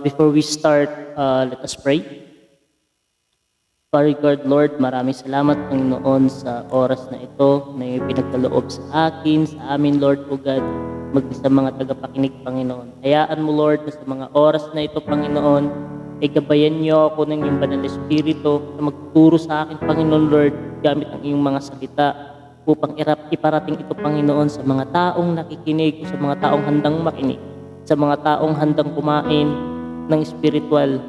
Before we start, let us pray. Father God, Lord, maraming salamat, Panginoon, sa oras na ito na pinagkaloob sa akin, sa amin, Lord, O God, maging sa mga tagapakinig, Panginoon. Hayaan mo, Lord, na sa mga oras na ito, Panginoon, ay gabayan niyo ako ng iyong banal na Espiritu na magturo sa akin, Panginoon, Lord, gamit ang iyong mga salita upang iparating ito, Panginoon, sa mga taong nakikinig, sa mga taong handang makinig, sa mga taong handang kumain ng spiritual.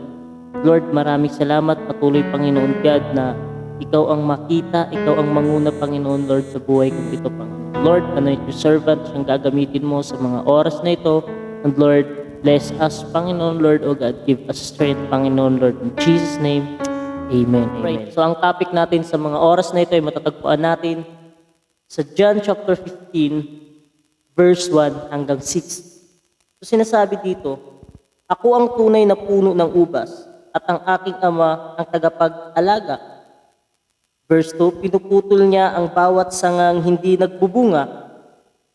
Lord, maraming salamat, patuloy, Panginoon God, na ikaw ang makita, ikaw ang manguna, Panginoon, Lord, sa buhay kong ito, Panginoon. Lord, anoint your servant, siyang gagamitin mo sa mga oras na ito. And Lord, bless us, Panginoon, Lord, O God, give us strength, Panginoon, Lord, in Jesus' name, Amen. Right. So ang topic natin sa mga oras na ito ay matatagpuan natin sa John chapter 15, verse 1 hanggang 6. So sinasabi dito, ako ang tunay na puno ng ubas, at ang aking ama ang tagapag-alaga. Verse 2, pinuputol niya ang bawat sangang hindi nagbubunga,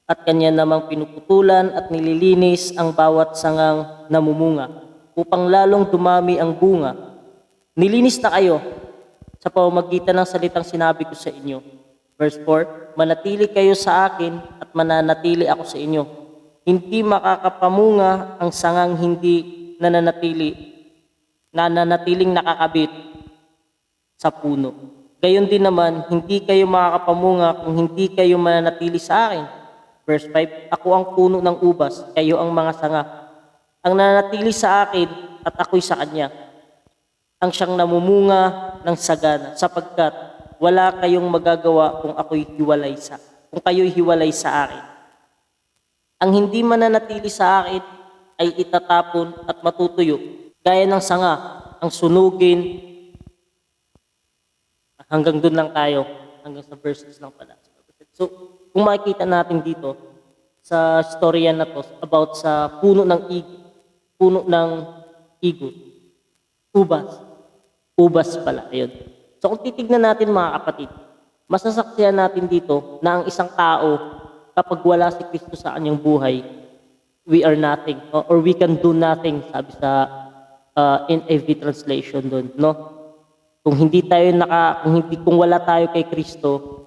at kanya namang pinuputulan at nililinis ang bawat sangang namumunga, upang lalong dumami ang bunga. Nilinis na kayo sa pamamagitan ng salitang sinabi ko sa inyo. Verse 4, manatili kayo sa akin at mananatili ako sa inyo. Hindi makakapamunga ang sangang hindi nananatiling nakakabit sa puno. Gayon din naman, hindi kayo makakapamunga kung hindi kayo mananatili sa akin. Verse 5, ako ang puno ng ubas, kayo ang mga sanga. Ang nananatili sa akin at ako'y sa kanya, ang siyang namumunga ng sagana, sapagkat wala kayong magagawa kung kayo'y hiwalay sa akin. Ang hindi mananatili sa akin ay itatapon at matutuyo, gaya ng sanga, ang sunugin. Hanggang doon lang tayo, hanggang sa verses lang pala. So, kung makikita natin dito, sa storya na to, about sa puno ng igot, ubas pala, ayun. So, kung titignan natin, mga kapatid, masasaksihan natin dito na ang isang tao, kapag wala si Kristo sa kanyang buhay, we are nothing, or we can do nothing, sabi sa NIV translation doon, no? Kung wala tayo kay Kristo,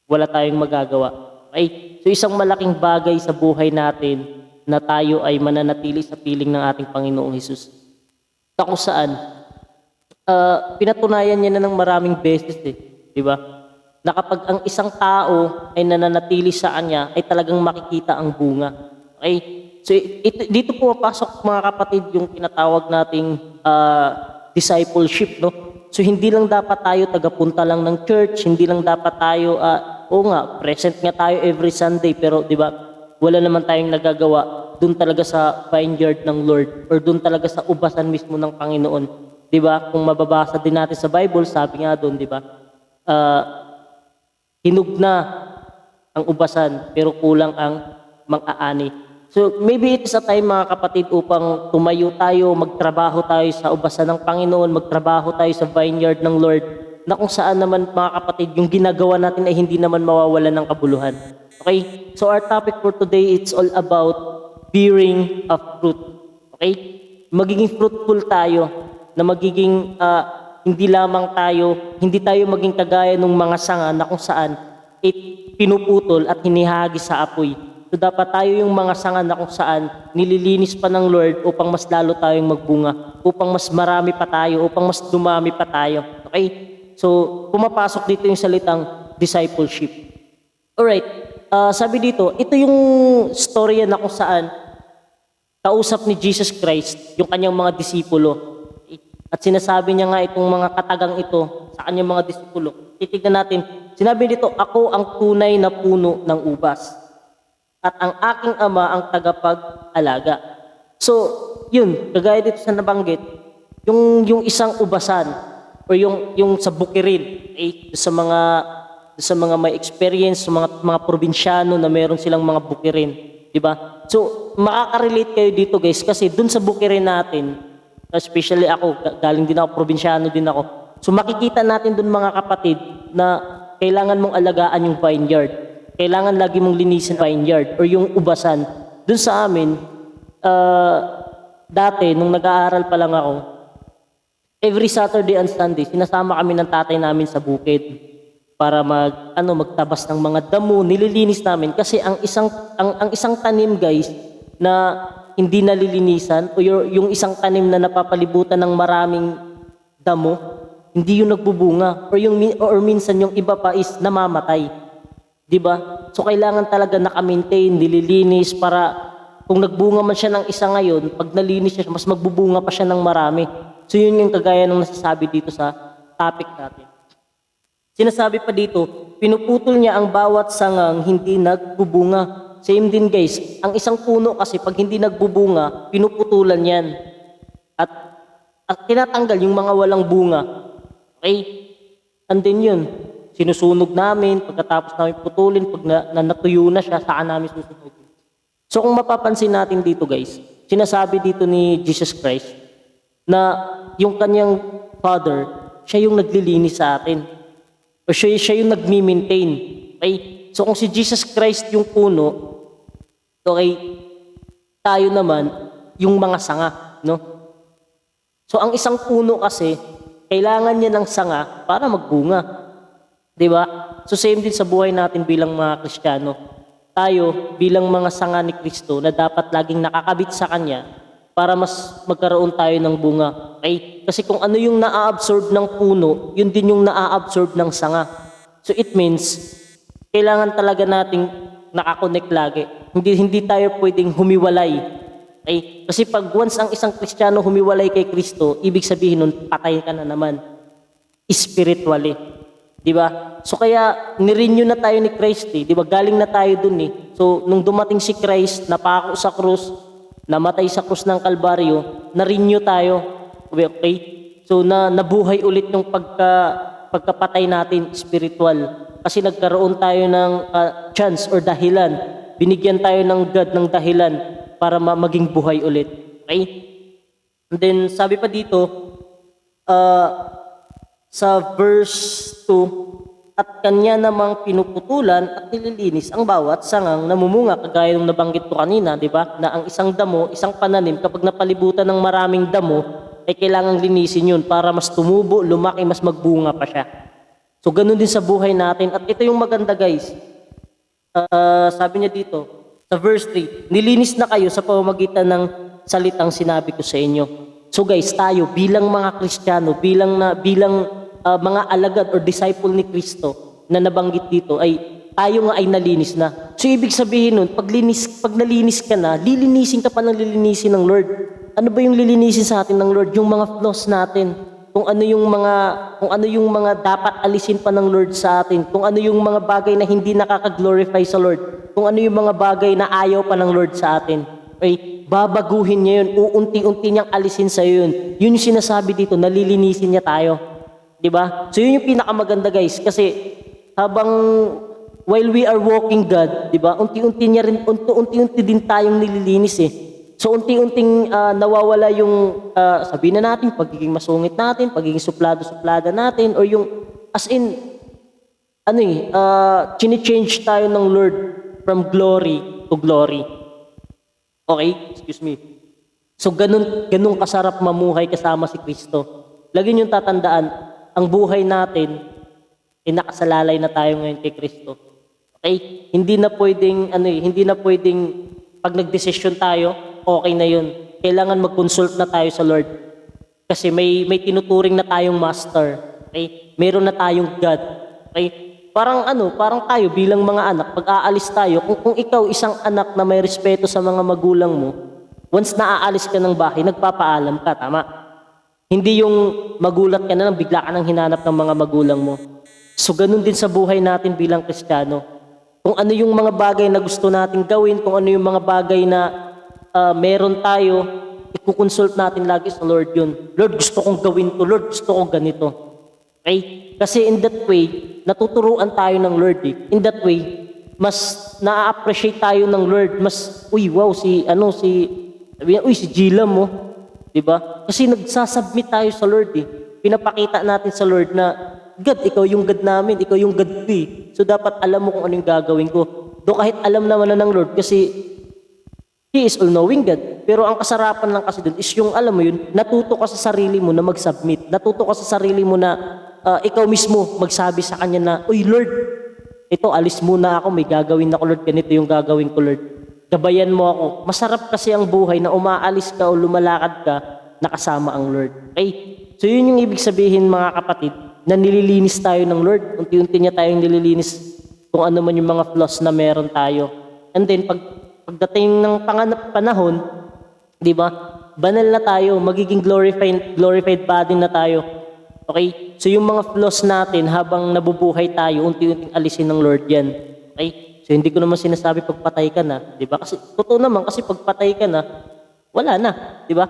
wala tayong magagawa. Okay? So isang malaking bagay sa buhay natin na tayo ay mananatili sa piling ng ating Panginoong Hesus. Kung saan, pinatunayan niya na ng maraming beses, di ba? Na kapag ang isang tao ay nananatili sa kanya, ay talagang makikita ang bunga. Okay? So dito pumapasok, mga kapatid, yung tinatawag nating discipleship, no? So hindi lang dapat tayo tagapunta lang ng church, hindi lang dapat tayo present nga tayo every Sunday, pero 'di ba? Wala naman tayong nagagawa doon talaga sa vineyard ng Lord, or doon talaga sa ubasan mismo ng Panginoon. 'Di ba? Kung mababasa din natin sa Bible, sabi nga doon, 'di ba? Hinog na ang ubasan, pero kulang ang mang-aani. So maybe it is a time, mga kapatid, upang tumayo tayo, magtrabaho tayo sa ubasan ng Panginoon, magtrabaho tayo sa vineyard ng Lord, na kung saan naman, mga kapatid, yung ginagawa natin ay hindi naman mawawalan ng kabuluhan. Okay? So our topic for today, it's all about bearing of fruit. Okay? Magiging fruitful tayo, na magiging hindi tayo maging kagaya ng mga sanga na kung saan pinuputol at hinihagis sa apoy. So dapat tayo yung mga sanga na kung saan nililinis pa ng Lord upang mas lalo tayong magbunga, upang mas marami pa tayo, upang mas dumami pa tayo. Okay? So pumapasok dito yung salitang discipleship. Alright, sabi dito, ito yung storya na kung saan kausap ni Jesus Christ yung kanyang mga disipulo. At sinasabi niya nga itong mga katagang ito sa kanyang mga disipulo. Titignan natin, sinabi dito, ako ang tunay na puno ng ubas, at ang aking ama ang tagapag-alaga. So, yun, kagaya dito sa nabanggit, yung isang ubasan, o yung sa bukirin, sa mga may experience, sa mga probinsyano na meron silang mga bukirin, di ba? So, makaka-relate kayo dito, guys, kasi dun sa bukirin natin, especially ako, galing din ako, probinsyano din ako. So, makikita natin dun, mga kapatid, na kailangan mong alagaan yung vineyard. Kailangan lagi mong linisin vineyard or yung ubasan. Doon sa amin, dati, nung nag-aaral pa lang ako, every Saturday and Sunday, sinasama kami ng tatay namin sa bukid para magtabas ng mga damo, nililinis namin kasi ang isang tanim, guys, na hindi nalilinisan o yung isang tanim na napapalibutan ng maraming damo, hindi yung nagbubunga or minsan yung iba pa is namamatay. 'Di ba? So kailangan talaga naka-maintain, nililinis para kung nagbunga man siya ng isa ngayon, pag nalinis siya, mas magbubunga pa siya ng marami. So yun yung kagaya ng nasasabi dito sa topic natin. Sinasabi pa dito, pinuputol niya ang bawat sangang hindi nagbubunga. Same din, guys. Ang isang puno kasi pag hindi nagbubunga, pinuputulan yan. At tinatanggal yung mga walang bunga. Okay? And then yun, sinusunog namin, pagkatapos namin putulin, pag natuyo na siya, saan namin susunogin. So kung mapapansin natin dito, guys, sinasabi dito ni Jesus Christ na yung kanyang Father, siya yung naglilinis sa atin. O siya yung nagmi-maintain. Okay? So kung si Jesus Christ yung puno, okay, tayo naman yung mga sanga, no? So ang isang puno kasi, kailangan niya ng sanga para magbunga. 'Di ba? So same din sa buhay natin bilang mga Kristiyano. Tayo bilang mga sanga ni Kristo na dapat laging nakakabit sa Kanya para mas magkaroon tayo ng bunga. Okay? Kasi kung ano yung naa-absorb ng puno, yun din yung naa-absorb ng sanga. So it means, kailangan talaga nating nakakonect lagi. Hindi tayo pwedeng humiwalay. Okay? Kasi pag once ang isang Kristiyano humiwalay kay Kristo, ibig sabihin nun, patay ka na naman. Spiritually. Di ba? So kaya nirenew na tayo ni Christ, eh. Di ba? Galing na tayo dun, eh. So nung dumating si Christ, napako sa krus, namatay sa krus ng Kalbaryo, na-renew tayo. Okay? So nabuhay ulit yung pagkapatay natin spiritual. Kasi nagkaroon tayo ng chance or dahilan. Binigyan tayo ng God ng dahilan para maging buhay ulit. Okay? And then sabi pa dito, sa verse 2, at kanya namang pinuputulan at nililinis ang bawat sangang namumunga, kagaya ng nabanggit ko kanina, di ba? Na ang isang damo, isang pananim, kapag napalibutan ng maraming damo, ay kailangang linisin yun para mas tumubo, lumaki, mas magbunga pa siya. So ganun din sa buhay natin. At ito yung maganda, guys. Sabi niya dito, sa verse 3, nilinis na kayo sa pamamagitan ng salitang sinabi ko sa inyo. So guys, tayo bilang mga Kristiyano, bilang mga alagad or disciple ni Kristo na nabanggit dito, ay tayo nga ay nalinis na. So ibig sabihin nun, pag nalinis ka na, lilinisin ka pa ng lilinisin ng Lord. Ano ba yung lilinisin sa atin ng Lord? Yung mga flaws natin. Kung ano yung mga dapat alisin pa ng Lord sa atin. Kung ano yung mga bagay na hindi nakaka-glorify sa Lord. Kung ano yung mga bagay na ayaw pa ng Lord sa atin. Okay? Babaguhin niya yun. Uunti-unti niyang alisin sa yun. Yun yung sinasabi dito, nalilinisin niya tayo. Diba? So yun yung pinakamaganda, guys, kasi while we are walking God, diba? Unti-unti din tayong nililinis, eh. So unti-unting nawawala yung sabihin na natin pagiging masungit natin, pagiging suplado-suplada natin, or yung as in chine-change tayo ng Lord from glory to glory. Okay? Excuse me. So ganun kasarap mamuhay kasama si Kristo. Lagi niyong tatandaan, ang buhay natin, nakasalalay na tayo ngayon kay Kristo. Okay? Hindi na pwedeng pag nagdesisyon tayo, okay na yun. Kailangan mag-consult na tayo sa Lord. Kasi may tinuturing na tayong master. Okay? Meron na tayong God. Okay? Parang tayo bilang mga anak, pag aalis tayo, kung ikaw isang anak na may respeto sa mga magulang mo, once na aalis ka ng bahay, nagpapaalam ka, tama? Hindi yung magulat ka na lang, bigla ka nang hinanap ng mga magulang mo. So ganun din sa buhay natin bilang Kristiyano. Kung ano yung mga bagay na gusto natin gawin, kung ano yung mga bagay na meron tayo, ikukonsult natin lagi sa Lord yun. Lord, gusto kong gawin to. Lord, gusto kong ganito. Okay? Kasi in that way, natuturuan tayo ng Lord. Eh. In that way, mas na-appreciate tayo ng Lord. Mas, si Gila mo. Diba? Kasi nagsasubmit tayo sa Lord. Eh. Pinapakita natin sa Lord na, God, ikaw yung God namin, ikaw yung God ko. So dapat alam mo kung ano yung gagawin ko. Do kahit alam naman na ng Lord, kasi He is all-knowing God. Pero ang kasarapan lang kasi dun is yung, alam mo yun, natuto ka sa sarili mo na mag-submit. Natuto ka sa sarili mo na ikaw mismo magsabi sa Kanya na, uy Lord, ito alis muna ako, may gagawin ako Lord, ganito yung gagawin ko Lord. Gabayan mo ako. Masarap kasi ang buhay na umaalis ka o lumalakad ka, nakasama ang Lord. Okay? So yun yung ibig sabihin mga kapatid, na nililinis tayo ng Lord. Unti-unti niya tayong nililinis kung ano man yung mga flaws na meron tayo. And then pagdating ng panahon, di ba? Banal na tayo, magiging glorified body na tayo. Okay? So yung mga flaws natin habang nabubuhay tayo, unti-unting alisin ng Lord yan. Okay? So hindi ko naman sinasabi pagpatay ka na, di ba? Kasi totoo naman kasi pagpatay ka na, wala na, di ba?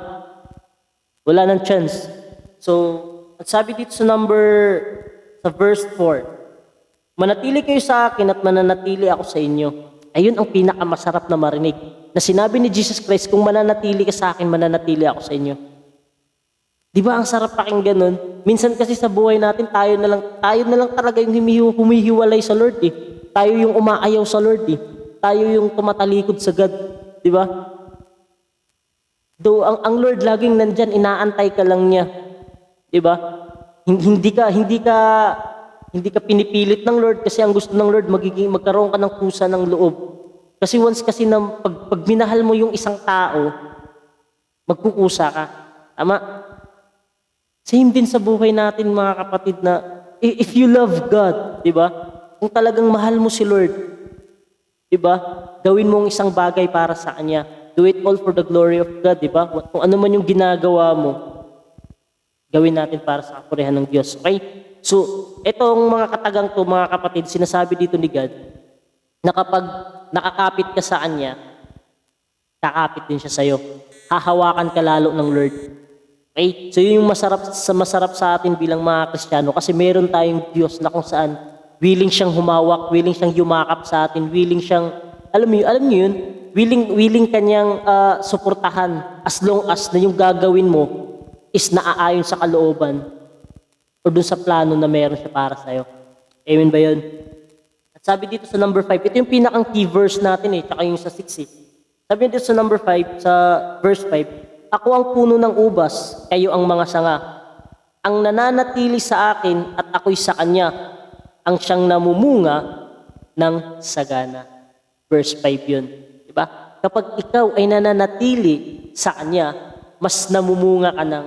Wala nang chance. So at sabi dito sa verse 4, manatili kayo sa akin at mananatili ako sa inyo. Ayun ang pinakamasarap na marinig. Na sinabi ni Jesus Christ, kung mananatili ka sa akin, mananatili ako sa inyo. Di ba ang sarap pakinggan nun? Minsan kasi sa buhay natin, tayo na lang talaga yung humihiwalay sa Lord eh. Tayo yung umaayaw sa Lord eh. Tayo yung tumatalikod sa God. Di ba? Though ang Lord laging nandyan, inaantay ka lang niya. Di ba? Hindi ka pinipilit ng Lord kasi ang gusto ng Lord magkaroon ka ng kusa ng loob. Kasi once kasi na pag minahal mo yung isang tao, magkukusa ka. Tama? Same din sa buhay natin mga kapatid na if you love God, di ba? Kung talagang mahal mo si Lord, di ba? Gawin mo isang bagay para sa Kanya. Do it all for the glory of God, di ba? Kung ano man yung ginagawa mo, gawin natin para sa kapurihan ng Diyos. Okay? So, etong mga katagang to, mga kapatid, sinasabi dito ni God, na kapag nakakapit ka sa Kanya, kakapit din siya sa'yo. Hahawakan ka lalo ng Lord. Okay? So, yun yung masarap sa atin bilang mga Kristiyano kasi meron tayong Diyos na kung saan willing siyang humawak, willing siyang yumakap sa atin, willing siyang, alam niyo yun, willing kanyang suportahan as long as na yung gagawin mo is naaayon sa kalooban o dun sa plano na meron siya para sa'yo. Amen ba yun? At sabi dito sa number 5, ito yung pinakang key verse natin eh, tsaka yung sa 6 eh. Sabi dito sa number 5, sa verse 5, ako ang puno ng ubas, kayo ang mga sanga. Ang nananatili sa akin at ako'y sa kanya, ang siyang namumunga ng sagana. Verse 5 yun. Diba? Kapag ikaw ay nananatili sa kanya, mas namumunga ka ng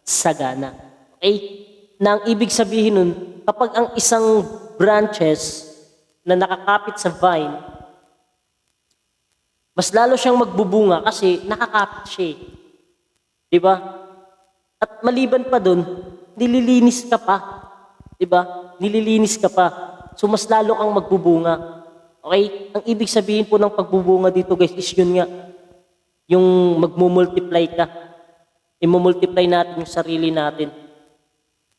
sagana. Okay? Na ang ibig sabihin nun, kapag ang isang branches na nakakapit sa vine, mas lalo siyang magbubunga kasi nakakapit siya. Diba? At maliban pa dun, nililinis ka pa. Diba? Nililinis ka pa. So mas lalo kang magbubunga. Okay? Ang ibig sabihin po ng pagbubunga dito guys is yun nga, yung magmumultiply ka. I-multiply natin yung sarili natin.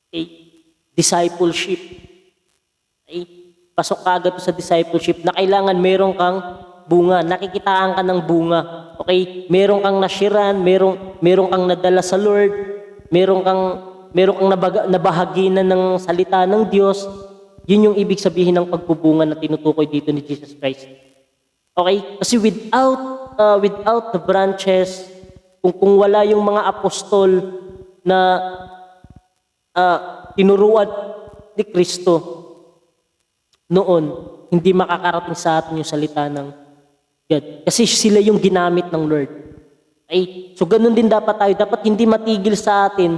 Okay? Discipleship. Okay? Pasok ka agad sa discipleship na kailangan meron kang bunga. Nakikitaan ka ng bunga. Okay? Meron kang nashiran, meron kang nadala sa Lord, meron kang nabahaginan ng salita ng Diyos. Yun yung ibig sabihin ng pagbubunga na tinutukoy dito ni Jesus Christ. Okay? Kasi without the branches, kung wala yung mga apostol na tinuruan ni Kristo noon, hindi makakarating sa atin yung salita ng God. Kasi sila yung ginamit ng Lord. Okay? So ganun din dapat tayo. Dapat hindi matigil sa atin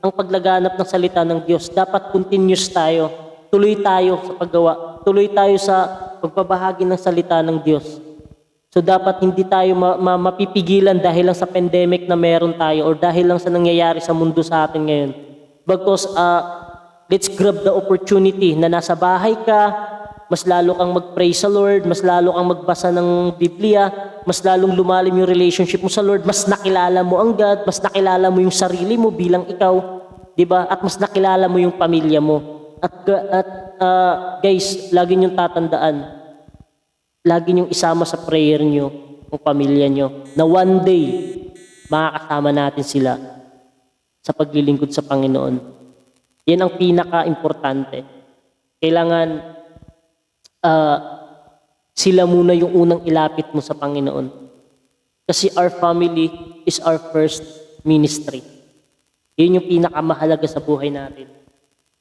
ang paglaganap ng salita ng Diyos. Dapat continuous tayo. Tuloy tayo sa paggawa. Tuloy tayo sa pagbabahagi ng salita ng Diyos. So dapat hindi tayo mapipigilan dahil lang sa pandemic na meron tayo or dahil lang sa nangyayari sa mundo sa atin ngayon. Because let's grab the opportunity na nasa bahay ka, mas lalo kang mag-pray sa Lord, mas lalo kang magbasa ng Biblia, mas lalong lumalim yung relationship mo sa Lord, mas nakilala mo ang God, mas nakilala mo yung sarili mo bilang ikaw, 'di ba? At mas nakilala mo yung pamilya mo. At guys, lagi niyong tatandaan, lagi niyong isama sa prayer niyo ang pamilya niyo na one day makakasama natin sila sa paglilingkod sa Panginoon. Yan ang pinaka-importante. Kailangan sila muna yung unang ilapit mo sa Panginoon. Kasi our family is our first ministry. Yun yung pinakamahalaga sa buhay natin.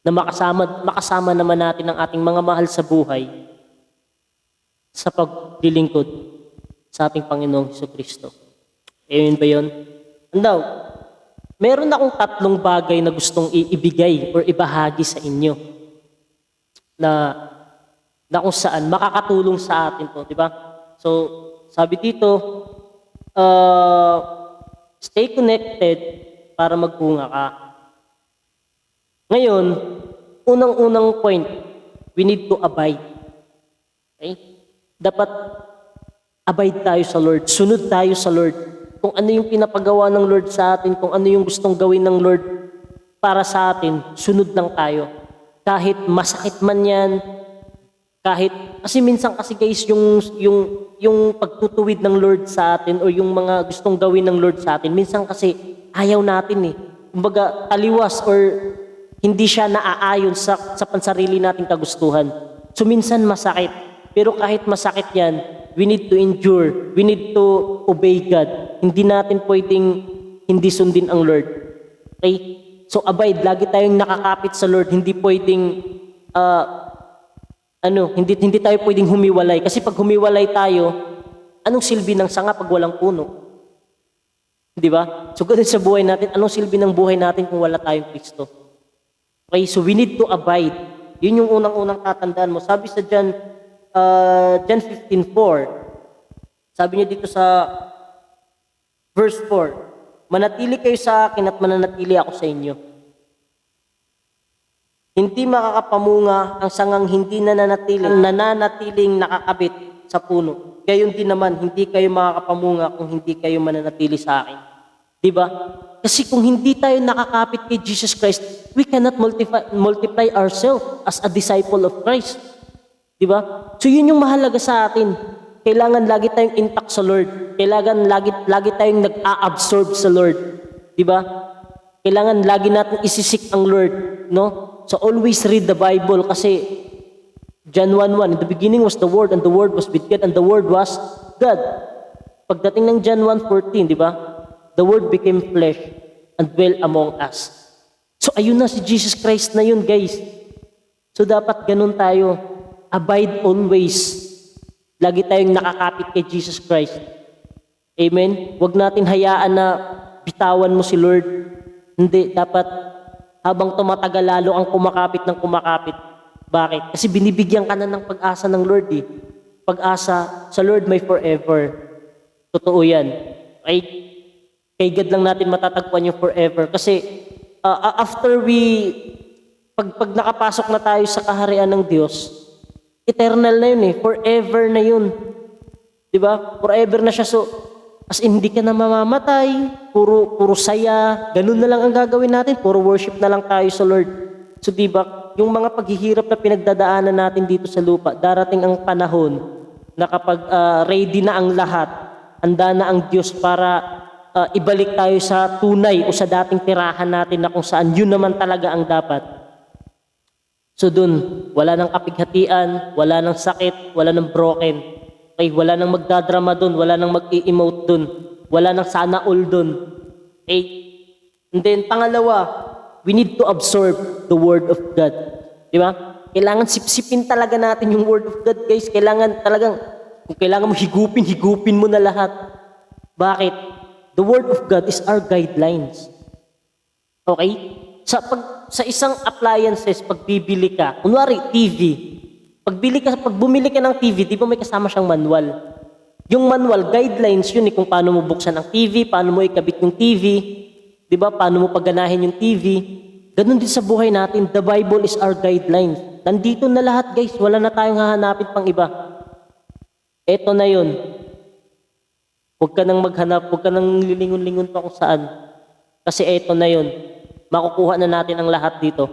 Na makasama naman natin ang ating mga mahal sa buhay sa paglilingkod sa ating Panginoong Jesucristo. Amen ba yun? Now, meron akong 3 bagay na gustong ibigay or ibahagi sa inyo na kung saan makakatulong sa atin to, di ba? So, sabi dito, stay connected para magbunga ka. Ngayon, unang-unang point, we need to abide. Okay? Dapat abide tayo sa Lord, sunod tayo sa Lord. Kung ano yung pinapagawa ng Lord sa atin, kung ano yung gustong gawin ng Lord para sa atin, sunod lang tayo. Kahit masakit man yan, kasi minsan kasi guys, yung pagtutuwid ng Lord sa atin o yung mga gustong gawin ng Lord sa atin, minsan kasi ayaw natin eh. Kumbaga, taliwas or hindi siya naaayon sa pansarili nating kagustuhan. So minsan masakit. Pero kahit masakit yan, we need to endure. We need to obey God. Hindi natin pwedeng hindi sundin ang Lord. Okay? So abide, lagi tayong nakakapit sa Lord. Hindi pwedeng hindi tayo pwedeng humiwalay. Kasi pag humiwalay tayo, anong silbi ng sanga pag walang puno? Di ba? So ganun sa buhay natin, anong silbi ng buhay natin kung wala tayong Kristo? Okay, so we need to abide. Yun yung unang-unang tatandaan mo. Sabi sa John 15:4, sabi niya dito sa verse 4, manatili kayo sa akin at mananatili ako sa inyo. Hindi makakapamunga ang sangang hindi nananatiling nakakabit sa puno. Gayon din naman, hindi kayo makakapamunga kung hindi kayo mananatili sa akin. Diba? Kasi kung hindi tayo nakakapit kay Jesus Christ, we cannot multiply ourselves as a disciple of Christ. Diba? So yun yung mahalaga sa atin. Kailangan lagi tayong intact sa Lord. Kailangan lagi tayong nag-a-absorb sa Lord. Diba? Kailangan lagi natin isisik ang Lord. No? So always read the Bible kasi John 1:1, in the beginning was the Word and the Word was with God and the Word was God. Pagdating ng John 1:14, di ba? The Word became flesh and dwelt among us. So ayun na si Jesus Christ na yun, guys. So dapat ganun tayo. Abide always. Lagi tayong nakakapit kay Jesus Christ. Amen? Huwag natin hayaan na bitawan mo si Lord. Hindi, dapat habang tumatagal lalo ang kumakapit ng kumakapit. Bakit? Kasi binibigyan ka na ng pag-asa ng Lord eh. Pag-asa sa Lord may forever. Totoo yan. Right? Kay God lang natin matatagpuan yung forever. Kasi after pag nakapasok na tayo sa kaharian ng Diyos, eternal na yun eh. Forever na yun. Diba? Forever na siya. So, as in, hindi ka na mamamatay, puro saya, ganun na lang ang gagawin natin, puro worship na lang tayo sa Lord. So diba, yung mga paghihirap na pinagdadaanan natin dito sa lupa, darating ang panahon na kapag ready na ang lahat, handa na ang Diyos para ibalik tayo sa tunay o sa dating tirahan natin na kung saan yun naman talaga ang dapat. So dun, wala nang kapighatian, wala nang sakit, wala nang broken. Okay, wala nang magdadrama dun, wala nang mag-i-emote dun, wala nang sana all dun. Okay? And then, pangalawa, we need to absorb the Word of God. Di ba? Kailangan sipsipin talaga natin yung Word of God, guys. Kailangan talagang, kung kailangan mo higupin mo na lahat. Bakit? The Word of God is our guidelines. Okay? Sa isang appliances, pag bibili ka, kunwari, TV, pag bumili ka ng TV, di ba may kasama siyang manual? Yung manual, guidelines yun kung paano mo buksan ang TV, paano mo ikabit yung TV, di ba? Paano mo pagganahin yung TV. Ganun din sa buhay natin, the Bible is our guidelines. Nandito na lahat, guys. Wala na tayong hahanapin pang iba. Eto na yun. Huwag ka nang maghanap, huwag ka nang lilingon-lingon pa kung saan. Kasi eto na yun. Makukuha na natin ang lahat dito.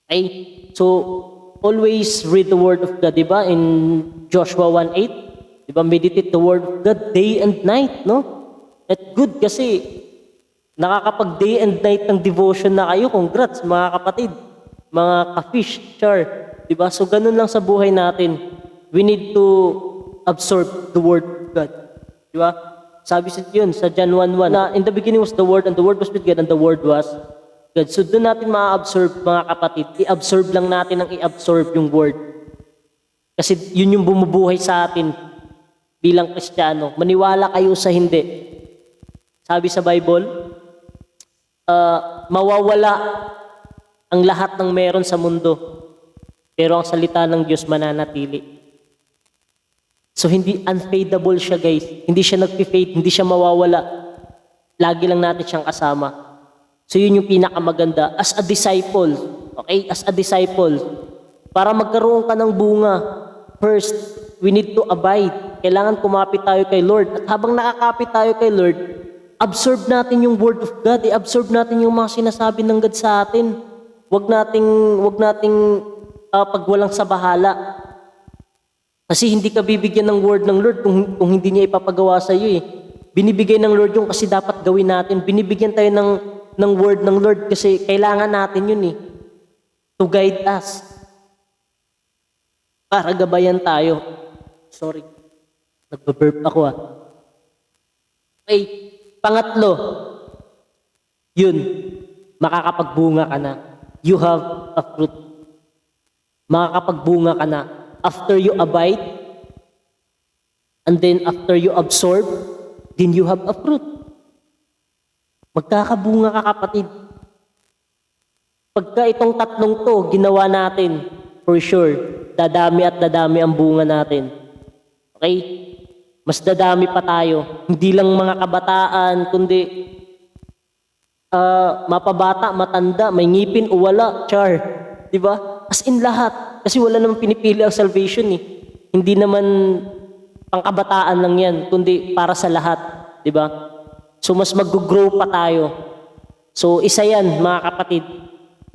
Okay? So, always read the Word of God, di ba? In Joshua 1:8, di ba? Meditate the Word of God day and night, no? At good kasi nakakapag day and night ng devotion na kayo. Congrats, mga kapatid, mga ka-fish, char. Di ba? So, ganun lang sa buhay natin. We need to absorb the Word of God. Di ba? Sabi sa John 1:1 na in the beginning was the Word and the Word was with God and the Word was God. So doon natin ma-absorb mga kapatid. I-absorb lang natin ang i-absorb yung Word. Kasi yun yung bumubuhay sa atin bilang Kristiyano. Maniwala kayo sa hindi. Sabi sa Bible, mawawala ang lahat ng meron sa mundo. Pero ang salita ng Diyos mananatili. So hindi unfadable siya guys. Hindi siya nag-fade, hindi siya mawawala. Lagi lang natin siyang kasama. So yun yung pinakamaganda. As a disciple, okay? As a disciple, para magkaroon ka ng bunga, first, we need to abide. Kailangan kumapit tayo kay Lord. At habang nakakapit tayo kay Lord, absorb natin yung Word of God. I-absorb natin yung mga sinasabi ng God sa atin. Huwag nating pagwalang sa bahala. Kasi hindi ka bibigyan ng word ng Lord kung hindi niya ipapagawa sa iyo eh. Binibigay ng Lord yung kasi dapat gawin natin. Binibigyan tayo ng word ng Lord kasi kailangan natin yun eh. To guide us. Para gabayan tayo. Sorry. Nagbe-burp ako ah. Okay. Pangatlo. Yun. Makakapagbunga ka na. You have a fruit. Makakapagbunga ka na. After you abide, and then after you absorb, then you have a fruit. Magkakabunga ka kapatid. Pagka itong tatlong to, ginawa natin, for sure, dadami at dadami ang bunga natin. Okay? Mas dadami pa tayo. Hindi lang mga kabataan, kundi mapabata, matanda, may ngipin o wala, char. Diba? As in lahat. Kasi wala namang pinipili ang salvation eh. Hindi naman pangkabataan lang yan, kundi para sa lahat. Diba? So mas mag-grow pa tayo. So isa yan mga kapatid.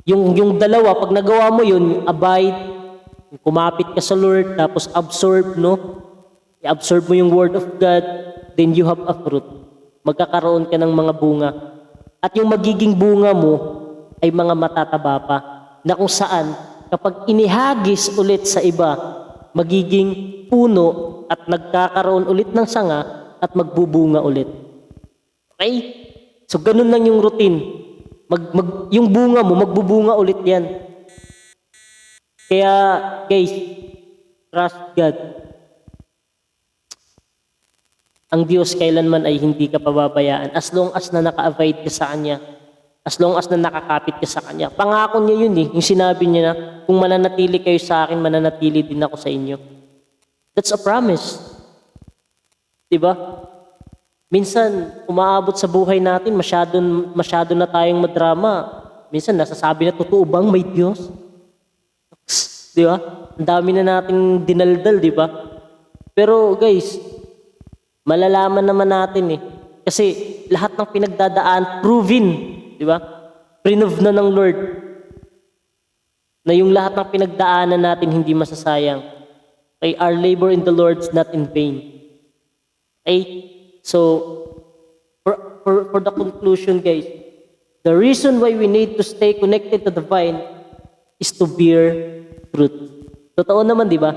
Yung dalawa, pag nagawa mo yun, abide, kumapit ka sa Lord, tapos absorb, no? I-absorb mo yung Word of God, then you have a fruit. Magkakaroon ka ng mga bunga. At yung magiging bunga mo ay mga matataba pa, na kung saan kapag inihagis ulit sa iba, magiging puno at nagkakaroon ulit ng sanga at magbubunga ulit. Okay? So ganun lang yung routine. Yung bunga mo, magbubunga ulit yan. Kaya guys, trust God. Ang Diyos kailanman ay hindi ka pababayaan as long as na naka-abide ka sa Kanya. As long as na nakakapit ka sa Kanya. Pangako niya yun eh. Yung sinabi niya na, kung mananatili kayo sa akin, mananatili din ako sa inyo. That's a promise. Diba? Minsan, umaabot sa buhay natin, masyado na tayong madrama. Minsan, nasasabi na, totoo bang may Diyos? Diba? Ang dami na nating dinaldal, diba? Pero guys, malalaman naman natin eh. Kasi lahat ng pinagdadaan, proven. Diba? Prinove na ng Lord na yung lahat ng pinagdaanan natin hindi masasayang. Okay? Our labor in the Lord is not in vain. Okay? So, for the conclusion guys, the reason why we need to stay connected to the vine is to bear fruit. Totoo naman, di ba?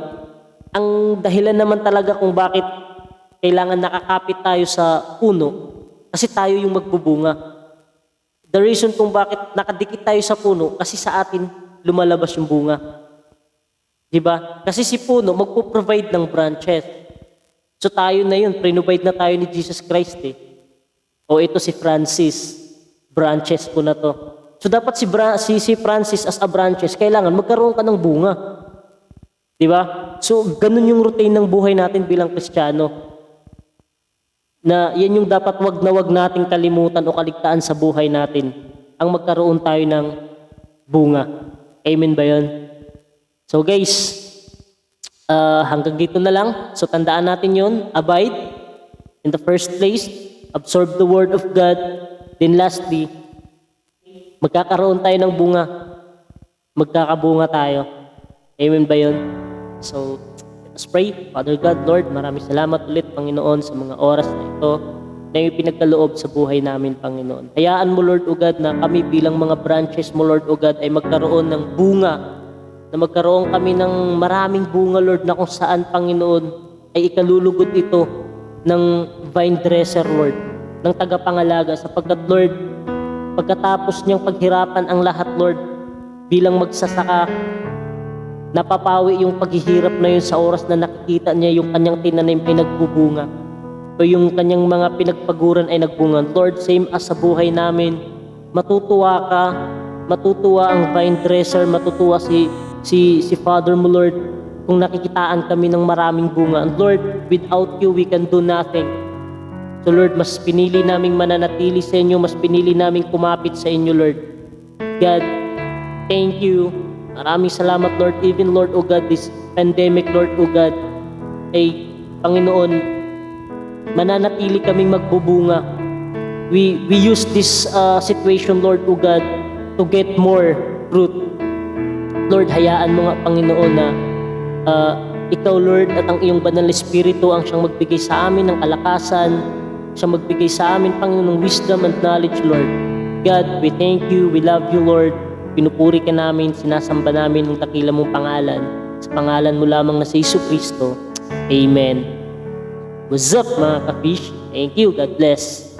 Ang dahilan naman talaga kung bakit kailangan nakakapit tayo sa puno, kasi tayo yung magbubunga. The reason kung bakit nakadikit tayo sa puno, kasi sa atin lumalabas yung bunga. Diba? Kasi si puno magpo-provide ng branches. So tayo na yun, provide na tayo ni Jesus Christ eh. O ito si Francis, branches po na to. So dapat si Francis as a branches, kailangan magkaroon ka ng bunga. Diba? So ganun yung routine ng buhay natin bilang Kristiyano. Na yan yung dapat wag nating kalimutan o kaligtaan sa buhay natin. Ang magkaroon tayo ng bunga. Amen ba yun? So guys, hanggang dito na lang. So tandaan natin yun. Abide in the first place. Absorb the Word of God. Then lastly, magkakaroon tayo ng bunga. Magkakabunga tayo. Amen ba yun? So, let's pray. Father God, Lord, maraming salamat ulit, Panginoon, sa mga oras na ito na yung pinagkaloob sa buhay namin, Panginoon. Hayaan mo, Lord, O God, na kami bilang mga branches mo, Lord, O God, ay magkaroon ng bunga, na magkaroon kami ng maraming bunga, Lord, na kung saan, Panginoon, ay ikalulugod ito ng vine dresser, Lord, ng tagapangalaga, sapagkat, Lord, pagkatapos niyang paghirapan ang lahat, Lord, bilang magsasaka, napapawi yung paghihirap na yun sa oras na nakikita niya yung kanyang tinanim ay nagbubunga o yung kanyang mga pinagpaguran ay nagbunga. Lord, same as sa buhay namin, matutuwa ka, matutuwa ang vine dresser, matutuwa si Father mo, Lord, kung nakikitaan kami ng maraming bunga. And Lord, without you, we can do nothing. So Lord, mas pinili naming mananatili sa inyo, mas pinili naming kumapit sa inyo, Lord. God, thank you. Maraming salamat, Lord. Even, Lord, O God, this pandemic, Lord, O God, ay, Panginoon, mananatili kaming magbubunga. We use this situation, Lord, O God, to get more fruit. Lord, hayaan mo nga, Panginoon, na ikaw, Lord, at ang iyong banal na Espiritu ang siyang magbigay sa amin ng kalakasan, siyang magbigay sa amin, Panginoon, ng wisdom and knowledge, Lord. God, we thank you, we love you, Lord. Pinupuri ka namin, sinasamba namin ng dakila mong pangalan. Sa pangalan mo lamang na si Jesucristo. Amen. What's up, mga ka-fish? Thank you. God bless.